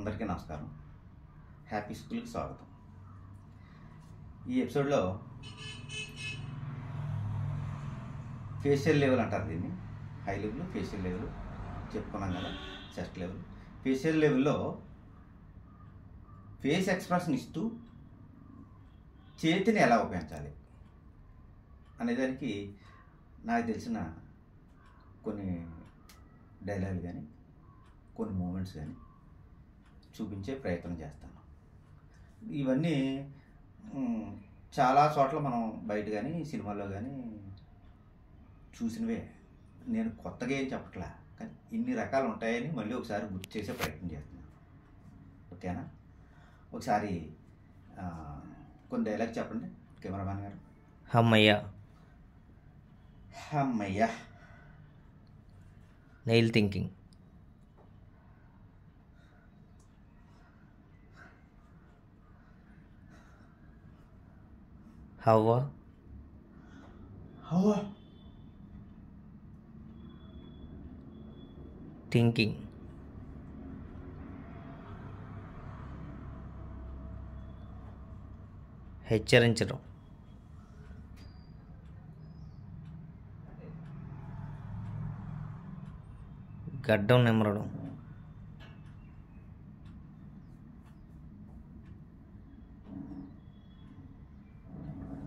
అందరికీ నమస్కారం. హ్యాపీ స్కూల్కి స్వాగతం. ఈ ఎపిసోడ్లో ఫేషియల్ లెవెల్ అంటారు దీన్ని. హై లెవెల్, ఫేషియల్ లెవెల్ చెప్పుకున్నాం కదా. చెస్ట్ లెవెల్, ఫేషియల్ లెవెల్లో ఫేస్ ఎక్స్ప్రెషన్ ఇస్తూ చేతిని ఎలా ఉపయోగించాలి అనేదానికి నాకు తెలిసిన కొన్ని డైలాగులు కానీ కొన్ని మూమెంట్స్ కానీ చూపించే ప్రయత్నం చేస్తాను. ఇవన్నీ చాలా చోట్ల మనం బయట కానీ సినిమాల్లో కానీ చూసినవే. నేను కొత్తగా ఏం చెప్పట్లా, కానీ ఇన్ని రకాలు ఉంటాయని మళ్ళీ ఒకసారి గుర్తు చేసే ప్రయత్నం చేస్తున్నాను. ఓకేనా? ఒకసారి కొన్ని డైలాగ్ చెప్పండి కెమెరామ్యాన్ గారు. అమ్మయ్య, అమ్మయ్య, నెయిల్ థింకింగ్, హవ్వ, హవ్వ, థింకింగ్, హెచ్చరించడం, గడ్డం నిమరడం,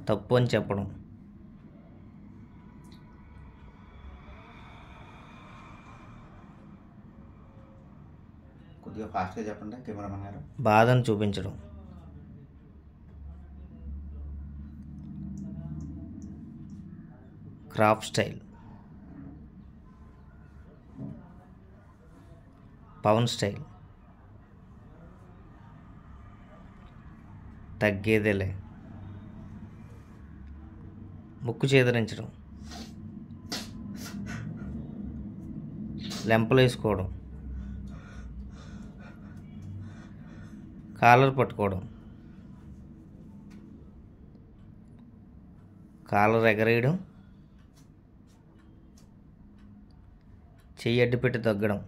తప్పు అని చెప్పడం, కొద్దిగా ఫాస్ట్గా చెప్పండి కెమెరామ్యాన్ గారు. బాధను చూపించడం, క్రాఫ్ట్ స్టైల్, పవన్ స్టైల్, తగ్గేదేలే, ముక్కు చేదరించడం, లెంపలు వేసుకోవడం, కాలర్ పట్టుకోవడం, కాలర్ ఎగరేయడం, చెయ్యి అడ్డుపెట్టి తగ్గడం,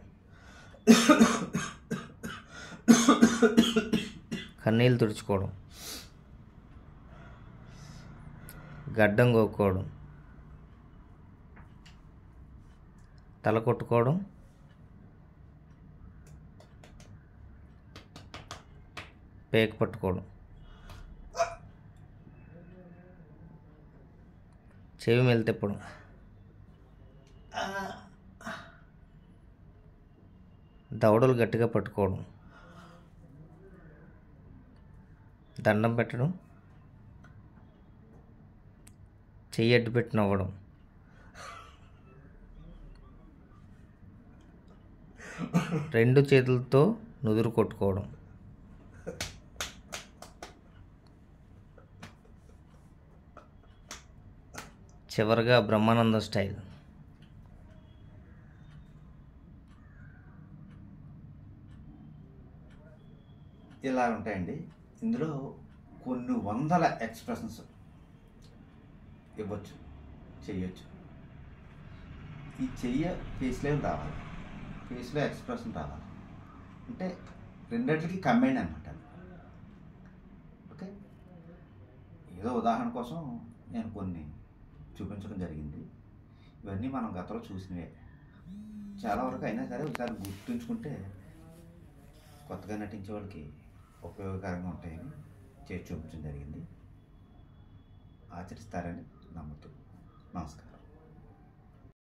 కన్నీళ్ళు తుడుచుకోవడం, గడ్డం గోక్కోవడం, తల కొట్టుకోవడం, పేక పట్టుకోవడం, చెవి మెలితిప్పడం, దవడలు గట్టిగా పట్టుకోవడం, దండం పెట్టడం, చెయ్యి అడ్డు పెట్టి నవ్వడం, రెండు చేతులతో నుదురు కొట్టుకోవడం, చివరిగా బ్రహ్మానందం స్టైల్. ఇలా ఉంటాయండి. ఇందులో కొన్ని వందల ఎక్స్ప్రెషన్స్ ఇవ్వచ్చు, చెయ్యొచ్చు. ఈ ఫేస్లో రావాలి, ఫేస్లో ఎక్స్ప్రెషన్ రావాలి అంటే రెండింటికి కంబైన్ అనమాట. ఓకే, ఏదో ఉదాహరణ కోసం నేను కొన్ని చూపించడం జరిగింది. ఇవన్నీ మనం గతంలో చూసినవే చాలా వరకు. అయినా సరే ఒకసారి గుర్తుంచుకుంటే కొత్తగా నటించే వాళ్ళకి ఉపయోగకరంగా ఉంటాయని చేసి చూపించడం జరిగింది. ఆచరిస్తారని నమ్ముతూ నమస్కారం.